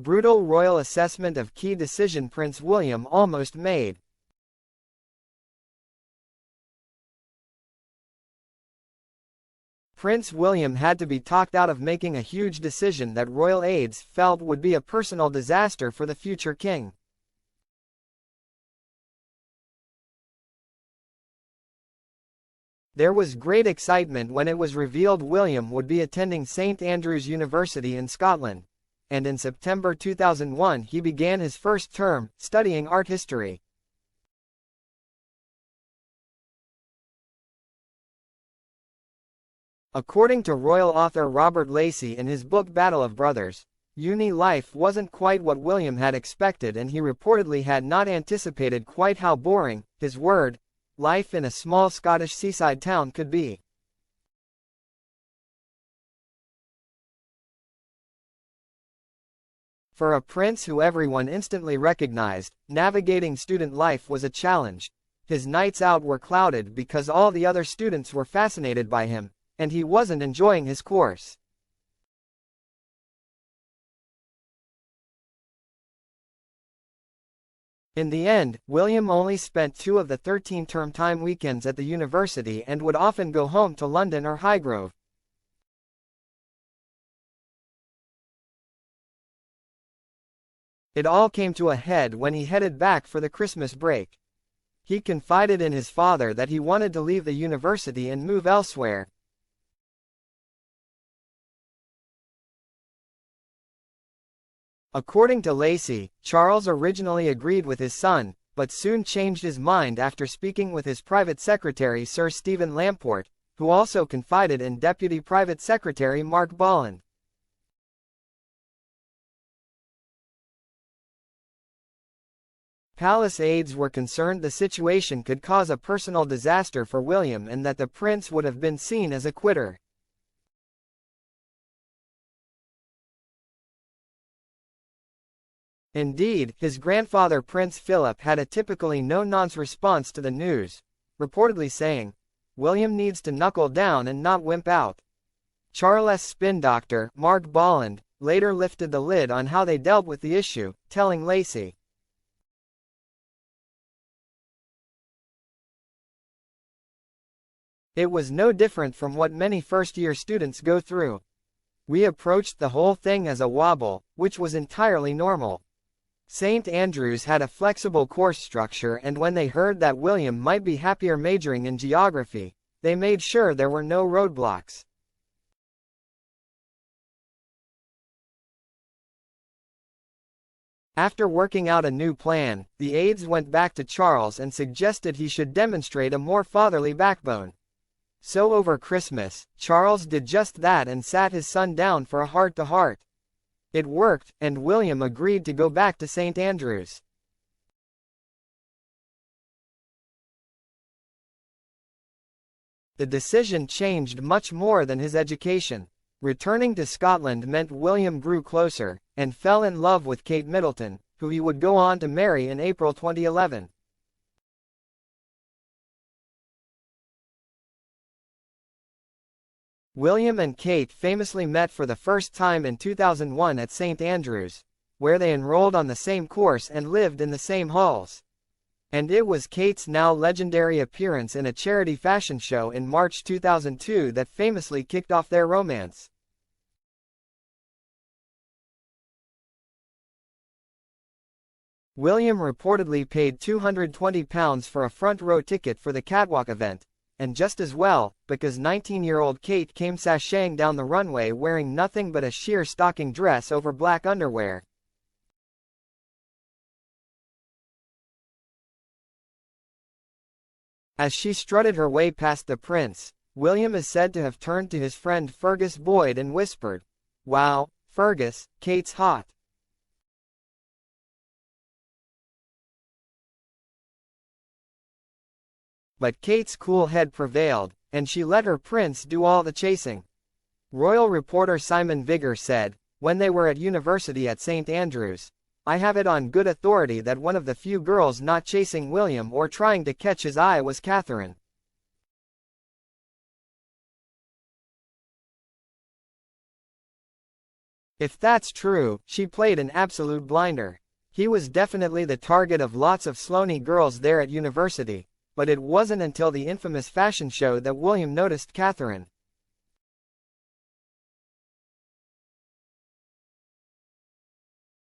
Brutal royal assessment of key decision Prince William almost made. Prince William had to be talked out of making a huge decision that royal aides felt would be a personal disaster for the future king. There was great excitement when it was revealed William would be attending St Andrews University in Scotland, and in September 2001 he began his first term, studying art history. According to royal author Robert Lacey in his book Battle of Brothers, uni life wasn't quite what William had expected, and he reportedly had not anticipated quite how boring, his word, life in a small Scottish seaside town could be. For a prince who everyone instantly recognized, navigating student life was a challenge. His nights out were clouded because all the other students were fascinated by him, and he wasn't enjoying his course. In the end, William only spent 2 of the 13 term time weekends at the university and would often go home to London or Highgrove. It all came to a head when he headed back for the Christmas break. He confided in his father that he wanted to leave the university and move elsewhere. According to Lacey, Charles originally agreed with his son, but soon changed his mind after speaking with his private secretary Sir Stephen Lamport, who also confided in Deputy Private Secretary Mark Bolland. Palace aides were concerned the situation could cause a personal disaster for William and that the prince would have been seen as a quitter. Indeed, his grandfather Prince Philip had a typically no-nonsense response to the news, reportedly saying, "William needs to knuckle down and not wimp out." Charles' spin doctor, Mark Bolland, later lifted the lid on how they dealt with the issue, telling Lacey, "It was no different from what many first-year students go through. We approached the whole thing as a wobble, which was entirely normal. St Andrews had a flexible course structure, and when they heard that William might be happier majoring in geography, they made sure there were no roadblocks." After working out a new plan, the aides went back to Charles and suggested he should demonstrate a more fatherly backbone. So over Christmas, Charles did just that and sat his son down for a heart-to-heart. It worked, and William agreed to go back to St Andrews. The decision changed much more than his education. Returning to Scotland meant William grew closer, and fell in love with Kate Middleton, who he would go on to marry in April 2011. William and Kate famously met for the first time in 2001 at St Andrews, where they enrolled on the same course and lived in the same halls. And it was Kate's now legendary appearance in a charity fashion show in March 2002 that famously kicked off their romance. William reportedly paid £220 for a front-row ticket for the catwalk event, and just as well, because 19-year-old Kate came sashaying down the runway wearing nothing but a sheer stocking dress over black underwear. As she strutted her way past the prince, William is said to have turned to his friend Fergus Boyd and whispered, "Wow, Fergus, Kate's hot." But Kate's cool head prevailed, and she let her prince do all the chasing. Royal reporter Simon Vigor said, when they were at university at St Andrews, "I have it on good authority that one of the few girls not chasing William or trying to catch his eye was Catherine." If that's true, she played an absolute blinder. He was definitely the target of lots of Sloane girls there at university, but it wasn't until the infamous fashion show that William noticed Catherine.